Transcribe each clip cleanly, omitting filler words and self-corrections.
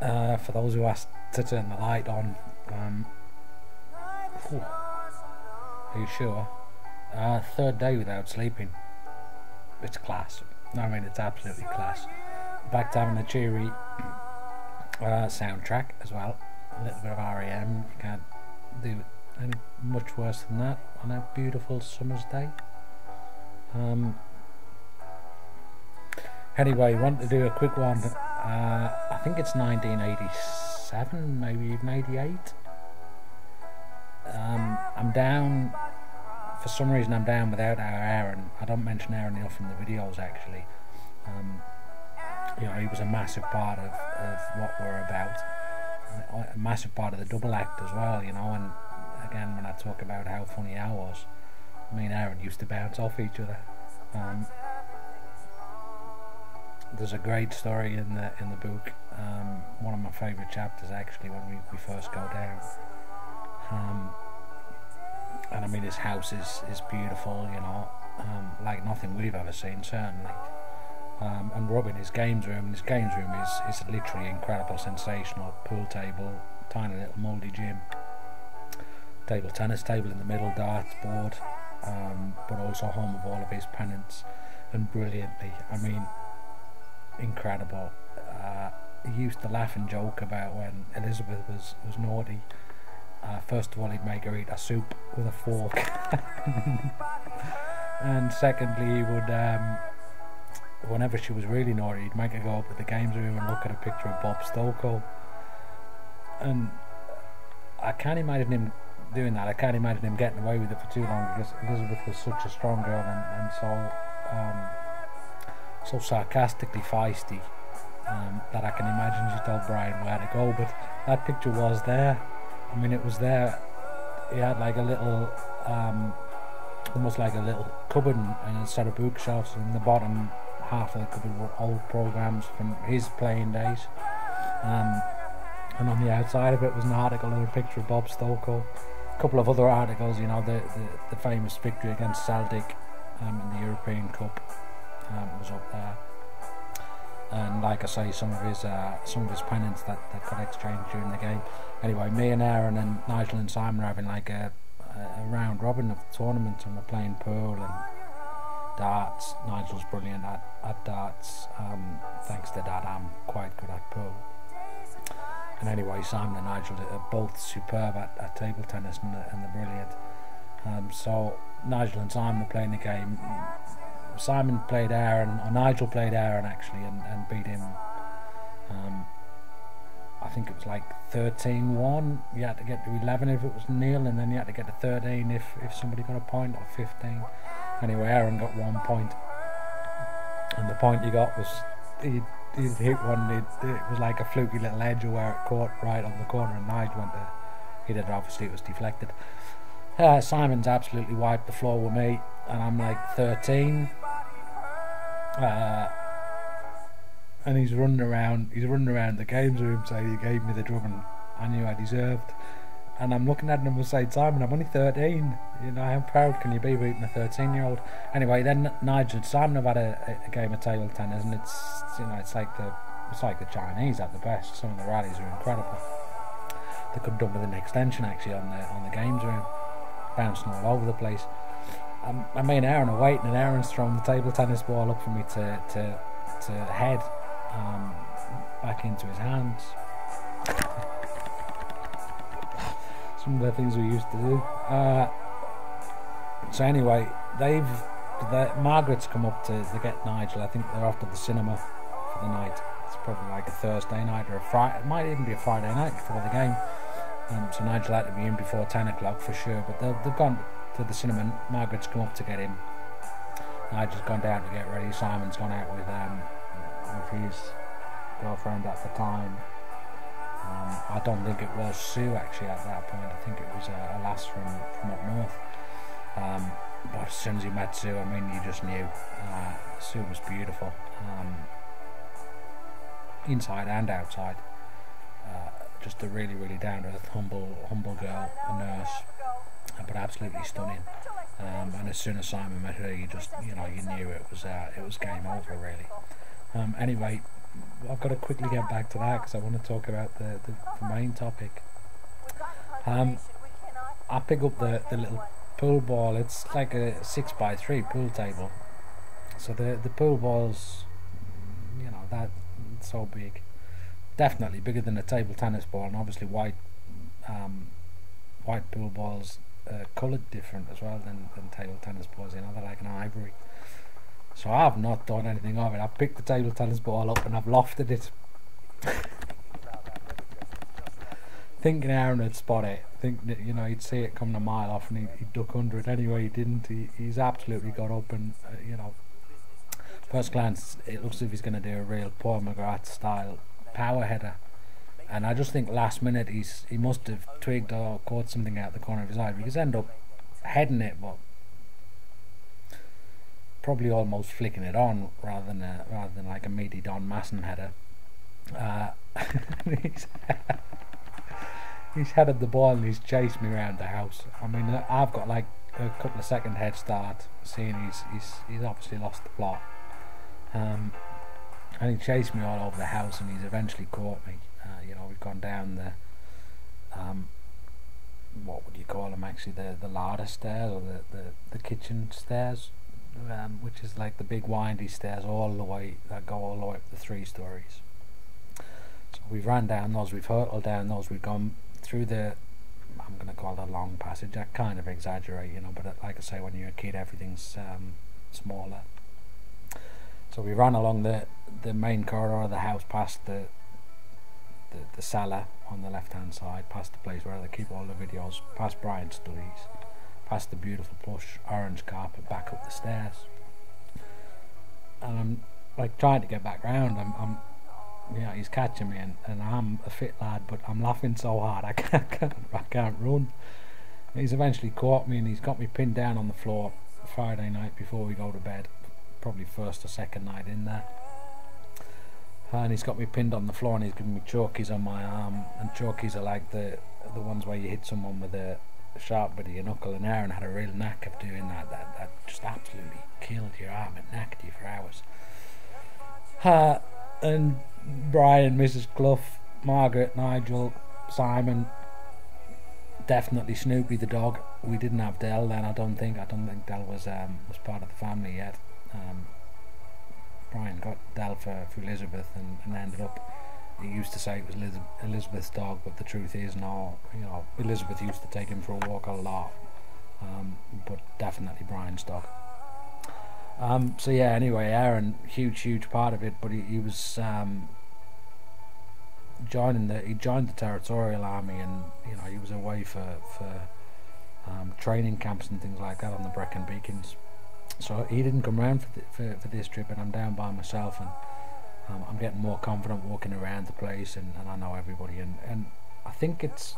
For those who asked to turn the light on, are you sure? Third day without sleeping. It's class. I mean, it's absolutely class. Back to having a cheery soundtrack as well. A little bit of REM. You can't do any much worse than that on a beautiful summer's day. Anyway, want to do a quick one. I think it's 1987, maybe even 88. I'm down, for some reason I'm down without our Aaron. I don't mention Aaron enough in the videos actually. You know, he was a massive part of what we're about. A massive part of the double act as well, you know, and again when I talk about how funny I was, me and Aaron used to bounce off each other. There's a great story in the book, one of my favourite chapters actually, when we first go down. And I mean, his house is beautiful, you know, like nothing we've ever seen, certainly. And Robin, his games room is literally incredible, sensational. Pool table, tiny little mouldy gym, table tennis table in the middle, darts board, but also home of all of his pennants, and brilliantly, I mean, incredible. He used to laugh and joke about when Elizabeth was naughty. First of all, he'd make her eat a soup with a fork, and secondly, he would, whenever she was really naughty, he'd make her go up to the games room and look at a picture of Bob Stokoe. And I can't imagine him doing that. I can't imagine him getting away with it for too long, because Elizabeth was such a strong girl and so sarcastically feisty, that I can imagine she told Brian where to go. But that picture was there. I mean, it was there. He had like a little, almost like a little cupboard and a set of bookshelves, and in the bottom half of the cupboard were old programs from his playing days. And on the outside of it was an article and a picture of Bob Stokoe. A couple of other articles, you know, the famous victory against Celtic in the European Cup was up there. And like I say, some of his pennants that got exchanged during the game. Anyway, me and Aaron and Nigel and Simon are having like a round robin of the tournament, and we're playing pool and darts. Nigel's brilliant at darts. Thanks to Dad, I'm quite good at pool. And anyway, Simon and Nigel are both superb at table tennis, and they're brilliant. So Nigel and Simon are playing the game. Simon played Aaron, or Nigel played Aaron actually, and beat him. I think it was like 13-1. You had to get to 11 if it was nil, and then you had to get to 13 if somebody got a point, or 15. Anyway, Aaron got 1 point, and the point he got was he'd hit one. It was like a fluky little edge where it caught right on the corner, and Nigel went to hit it. Obviously, it was deflected. Simon's absolutely wiped the floor with me, and I'm like 13. And he's running around the games room saying, "He gave me the drubbing I knew I deserved." And I'm looking at him and saying, "Simon, I'm only 13. You know, how proud can you be beating a 13-year-old?" Anyway, then Nigel and Simon have had a game of table tennis, and it's, you know, it's like the Chinese at the best. Some of the rallies are incredible. They could have done with an extension actually on the games room, bouncing all over the place. I mean, Aaron are waiting, and Aaron's throwing the table tennis ball up for me to head back into his hands. Some of the things we used to do. So anyway, Margaret's come up to get Nigel. I think they're off to the cinema for the night. It's probably like a Thursday night or a Friday. It might even be a Friday night before the game. So Nigel had to be in before 10 o'clock for sure. But they've gone to the cinema. Margaret's come up to get him. Nigel's gone down to get ready. Simon's gone out with his girlfriend at the time. I don't think it was Sue actually at that point. I think it was a lass from up north. But as soon as he met Sue, I mean, you just knew. Sue was beautiful, inside and outside. Just a really, really down-to-earth, humble girl, a nurse, but absolutely stunning. And as soon as Simon met her, you knew it was game over, really. Anyway, I've got to quickly get back to that because I want to talk about the main topic. I pick up the little pool ball. It's like a 6x3 pool table. So the pool ball's, you know, that so big, definitely bigger than a table tennis ball, and obviously white pool balls coloured different as well than table tennis balls. You know, they're like an ivory. So I've not done anything of it. I've picked the table tennis ball up and I've lofted it. Thinking Aaron would spot it, thinking that, you know, he'd see it coming a mile off and he'd duck under it. Anyway, he didn't. He's absolutely got up and, you know, first glance, it looks as if he's going to do a real Paul McGrath style power header. And I just think last minute he must have twigged or caught something out the corner of his eye, because he ended up heading it, but probably almost flicking it on rather than like a meaty Don Masson header. He's headed the ball and he's chased me around the house. I mean, I've got like a couple of second head start, seeing he's obviously lost the plot. And he chased me all over the house, and he's eventually caught me. You know, we've gone down the what would you call them actually, the larder stairs, or the kitchen stairs, which is like the big windy stairs all the way that go all the way up the 3 stories. So we've ran down those, we've hurtled down those, we've gone through the, I'm going to call it a long passage. I kind of exaggerate, you know, but like I say, when you're a kid, everything's smaller. So we ran along the main corridor of the house, past the cellar on the left hand side, past the place where they keep all the videos, past Brian's studies, past the beautiful plush orange carpet, back up the stairs. And I'm like trying to get back round. I'm yeah, he's catching me, and I'm a fit lad, but I'm laughing so hard I can't run. He's eventually caught me, and he's got me pinned down on the floor Friday night before we go to bed, probably first or second night in there. And he's got me pinned on the floor, and he's giving me chalkies on my arm. And chalkies are like the ones where you hit someone with a sharp bit of your knuckle, and Aaron had a real knack of doing that. That just absolutely killed your arm. It knacked you for hours. And Brian, Mrs. Clough, Margaret, Nigel, Simon, definitely Snoopy the dog. We didn't have Dell then. I don't think Dell was part of the family yet. Brian got Dell for Elizabeth, and ended up, he used to say it was Elizabeth's dog, but the truth is, no, you know, Elizabeth used to take him for a walk a lot, but definitely Brian's dog. So yeah, anyway, Aaron, huge part of it, but he was joined the Territorial Army, and you know, he was away for training camps and things like that on the Brecon Beacons. So he didn't come around for this trip, and I'm down by myself, and I'm getting more confident walking around the place, and I know everybody, and I think it's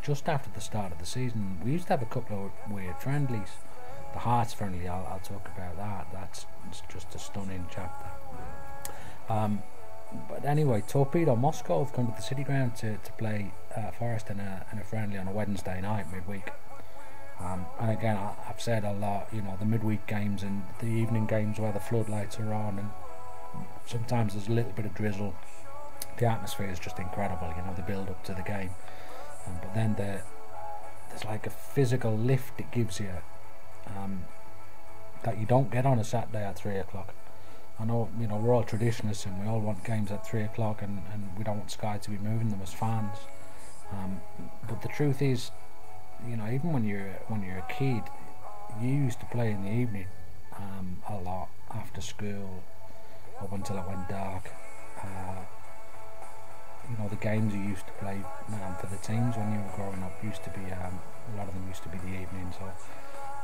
just after the start of the season. We used to have a couple of weird friendlies. The Hearts friendly, I'll talk about that. That's just a stunning chapter. But anyway, Torpedo Moscow have come to the City Ground to play Forest in a friendly on a Wednesday night midweek. And again, I've said a lot, you know, the midweek games and the evening games where the floodlights are on, and sometimes there's a little bit of drizzle. The atmosphere is just incredible, you know, the build up to the game. But then there's like a physical lift it gives you, that you don't get on a Saturday at 3 o'clock. I know, you know, we're all traditionalists and we all want games at 3 o'clock, and we don't want Sky to be moving them as fans. But the truth is, you know, even when you're a kid, you used to play in the evening a lot after school up until it went dark. You know, the games you used to play for the teams when you were growing up used to be a lot of them used to be the evening. So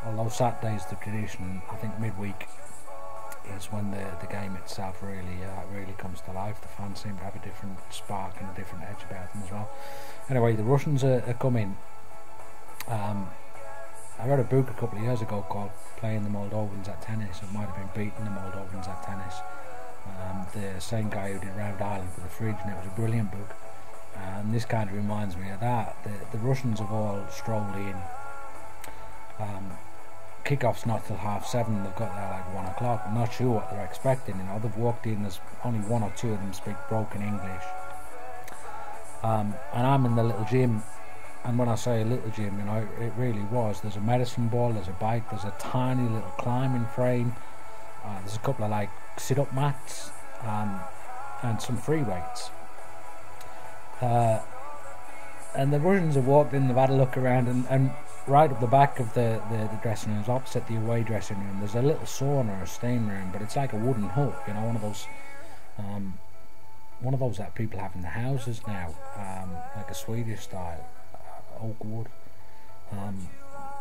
although Saturday's the tradition, I think midweek is when the game itself really comes to life. The fans seem to have a different spark and a different edge about them as well. Anyway, the Russians are coming. I read a book a couple of years ago called Playing the Moldovans at Tennis. It might have been Beating the Moldovans at Tennis. The same guy who did Round Island for the Fridge, and it was a brilliant book. And this kind of reminds me of that. The Russians have all strolled in kickoff's not till 7:30. They've got there like 1 o'clock. I'm not sure what they're expecting. You know, they've walked in. There's only 1 or 2 of them speak broken English. And I'm in the little gym. And when I say a little gym, you know, it really was. There's a medicine ball. There's a bike. There's a tiny little climbing frame. There's a couple of like sit-up mats. And some free weights. And the Russians have walked in. They've had a look around, and right up the back of the dressing rooms, opposite the away dressing room, there's a little sauna, a steam room, but it's like a wooden hut, you know, one of those that people have in the houses now, like a Swedish style, oak wood.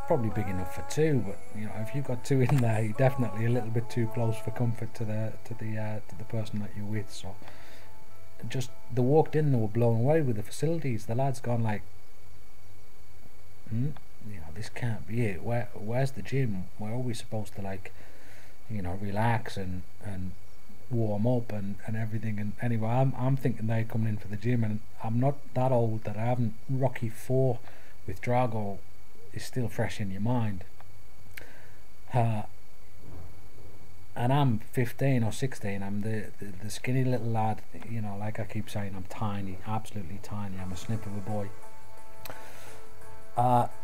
Probably big enough for 2, but you know, if you've got 2 in there, you're definitely a little bit too close for comfort to the person that you're with. So just they walked in, they were blown away with the facilities. The lads gone like, you know, this can't be it. Where's the gym? Where are we supposed to, like, you know, relax and warm up and everything? And anyway, I'm thinking they're coming in for the gym, and I'm not that old that I haven't. Rocky 4 with Drago is still fresh in your mind. And I'm 15 or 16. I'm the skinny little lad. You know, like I keep saying, I'm tiny, absolutely tiny. I'm a snip of a boy.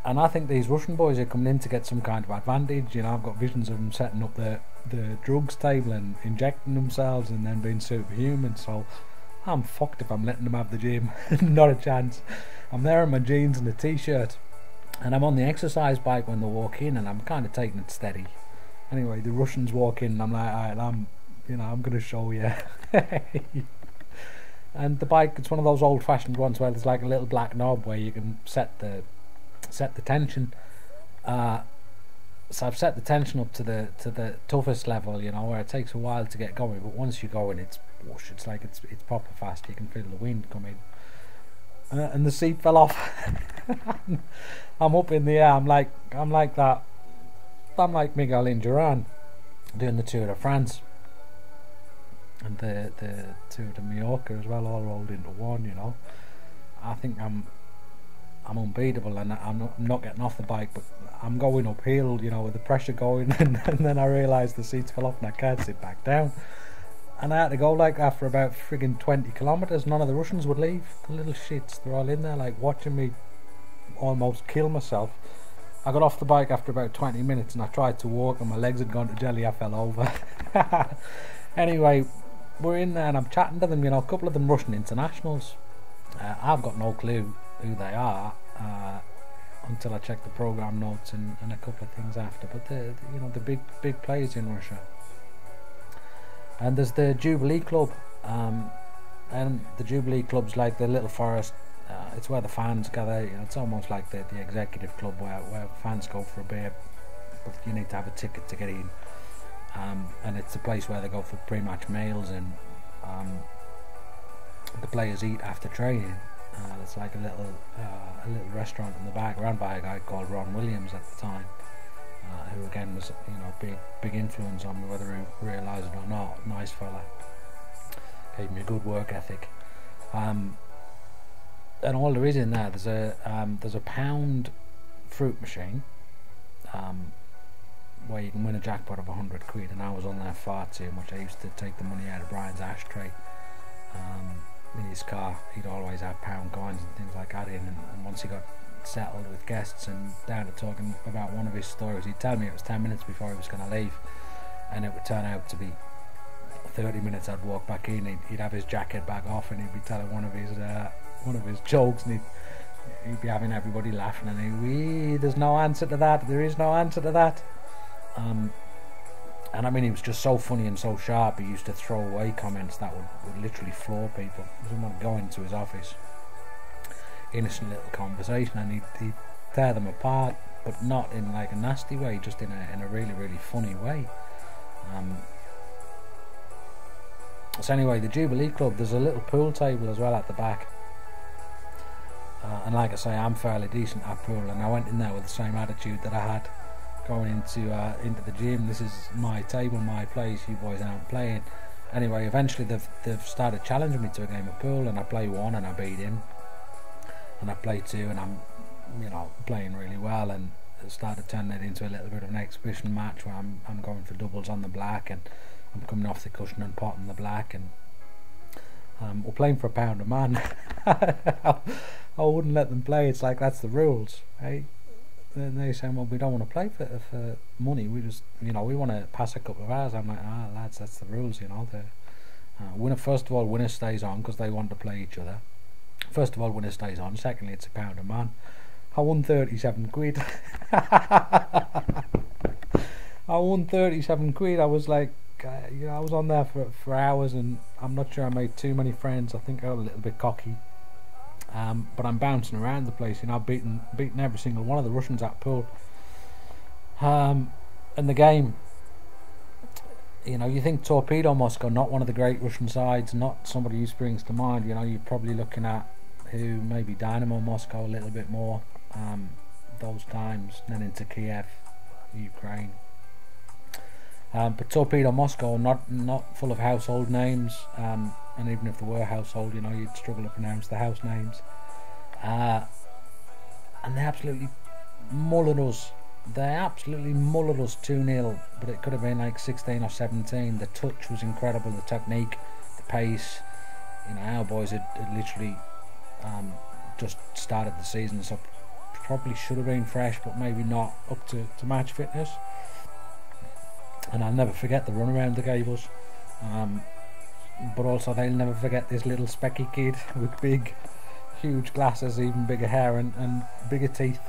And I think these Russian boys are coming in to get some kind of advantage. You know, I've got visions of them setting up the drugs table and injecting themselves and then being superhuman. So I'm fucked if I'm letting them have the gym. Not a chance. I'm there in my jeans and a t-shirt, and I'm on the exercise bike when they walk in, and I'm kind of taking it steady. Anyway, the Russians walk in, and I'm like, alright, I'm going to show you. And the bike, it's one of those old-fashioned ones where there's like a little black knob where you can set the tension. So I've set the tension up to the toughest level, you know, where it takes a while to get going, but once you go in, it's whoosh, it's like it's proper fast. You can feel the wind coming. And the seat fell off. I'm up in the air. I'm like that. I'm like Miguel Indurain doing the Tour de France and the Tour de Mallorca as well, all rolled into one. You know, I think I'm unbeatable, and I'm not getting off the bike, but I'm going uphill. You know, with the pressure going, and then I realised the seats fell off and I can't sit back down. And I had to go like after about friggin' 20 kilometres. None of the Russians would leave. The little shits, they're all in there like watching me almost kill myself. I got off the bike after about 20 minutes and I tried to walk and my legs had gone to jelly. I fell over. Anyway, we're in there and I'm chatting to them, you know, a couple of them Russian internationals. I've got no clue who they are until I check the programme notes and a couple of things after. But you know, the big players in Russia. And there's the Jubilee Club, and the Jubilee Club's like the little forest. It's where the fans gather. You know, it's almost like the executive club where fans go for a beer, but you need to have a ticket to get in. And it's the place where they go for pre-match meals, and the players eat after training. It's like a little restaurant in the back, run by a guy called Ron Williams at the time. Who again was, you know, big influence on me, whether he realised it or not. Nice fella, gave me a good work ethic. And all there is in there, there's a pound fruit machine, where you can win a jackpot of 100 quid, and I was on there far too much. I used to take the money out of Brian's ashtray. In his car, he'd always have pound coins and things like that in, and once he got settled with guests and down to talking about one of his stories, he'd tell me it was 10 minutes before he was going to leave, and it would turn out to be 30 minutes. I'd walk back in, he'd have his jacket back off, and he'd be telling one of his jokes, and he'd be having everybody laughing, and there's no answer to that, there is no answer to that. And I mean, he was just so funny and so sharp. He used to throw away comments that would literally floor people. Someone would go into his office, innocent little conversation, and he'd tear them apart, but not in like a nasty way, just in a really, really funny way. So anyway, the Jubilee Club, there's a little pool table as well at the back, and like I say, I'm fairly decent at pool, and I went in there with the same attitude that I had going into the gym. This is my table, my place, you boys aren't playing. Anyway, eventually they've started challenging me to a game of pool, and I play one and I beat him, and I play two and I'm, you know, playing really well, and started turning it into a little bit of an exhibition match where I'm going for doubles on the black, and I'm coming off the cushion and potting the black, and we're playing for £1 a man. I wouldn't let them play. It's like, that's the rules, right? Then they say, well, we don't want to play for money. We just, we want to pass a couple of hours. I'm like, lads, that's the rules, The winner, first of all, winner stays on because they want to play each other. First of all, winner stays on. Secondly, it's £1 a man. I won 37 quid. I won 37 quid. I was like, I was on there for hours, and I'm not sure I made too many friends. I think I got a little bit cocky. But I'm bouncing around the place, I've beaten every single one of the Russians at pool. And the game, you think Torpedo Moscow, not one of the great Russian sides, not somebody who springs to mind. You're probably looking at who, maybe Dynamo Moscow a little bit more, those times, and then into Kiev, Ukraine. But Torpedo Moscow, not full of household names, and even if there were household, you'd struggle to pronounce the house names. And they absolutely mullered us. They absolutely mullered us 2-0, but it could have been like 16 or 17. The touch was incredible, the technique, the pace. Our boys had literally just started the season, so probably should have been fresh, but maybe not up to match fitness. And I'll never forget the runaround they gave us. But also they'll never forget this little specky kid with big, huge glasses, even bigger hair and bigger teeth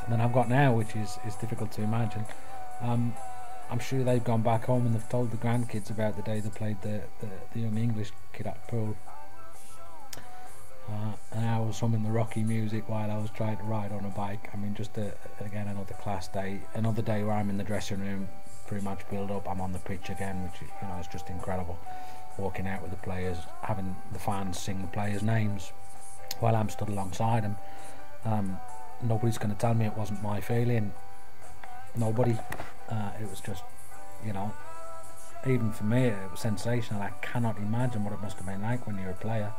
than I've got now, which is difficult to imagine. I'm sure they've gone back home and they've told the grandkids about the day they played the young English kid at pool. And I was humming the Rocky music while I was trying to ride on a bike. I mean, just again, another class day, another day where I'm in the dressing room, pretty much build up. I'm on the pitch again, which is just incredible. Walking out with the players, having the fans sing the players' names while I'm stood alongside them. Nobody's going to tell me it wasn't my feeling. Nobody. It was just, even for me, it was sensational. I cannot imagine what it must have been like when you're a player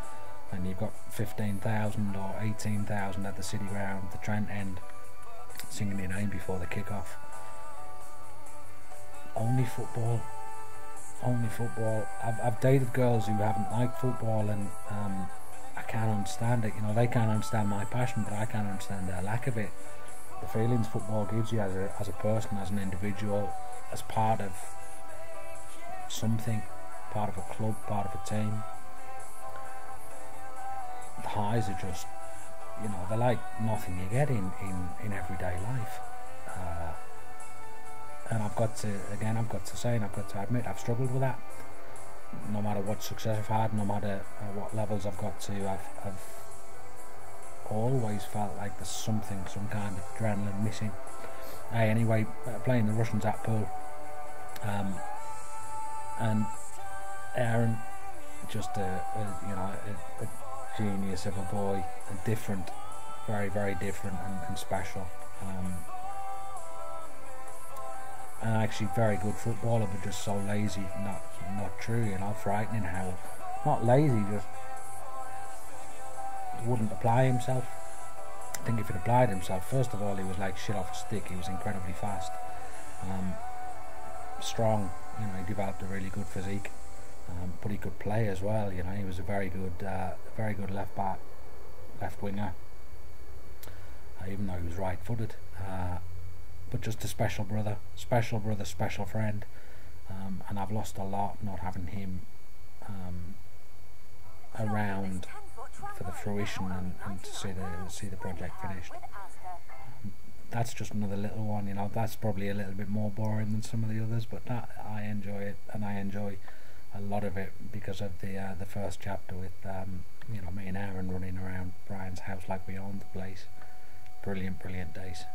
and you've got 15,000 or 18,000 at the City Ground, the Trent End, singing your name before the kick-off. Only football. I've dated girls who haven't liked football, and I can't understand it. They can't understand my passion, but I can't understand their lack of it. The feelings football gives you as a person, as an individual, as part of something, part of a club, part of a team. The highs are just, they're like nothing you get in everyday life. And I've got to say, and I've got to admit, I've struggled with that. No matter what success I've had, no matter what levels I've got to, I've always felt like there's some kind of adrenaline missing. Anyway, playing the Russians at pool, and Aaron, just a genius of a boy, and different, very, very different and special. And actually very good footballer, but just so lazy, not true, frightening how, not lazy, just wouldn't apply himself. I think if he'd applied himself, first of all, he was like shit off a stick. He was incredibly fast, strong, he developed a really good physique, but he could play as well. He was a very good left back, left winger, even though he was right-footed. But just a special brother, special friend, and I've lost a lot not having him around for the fruition and to see the project finished. That's just another little one, that's probably a little bit more boring than some of the others, but I enjoy it, and I enjoy a lot of it because of the first chapter with me and Aaron running around Brian's house like we owned the place. Brilliant days.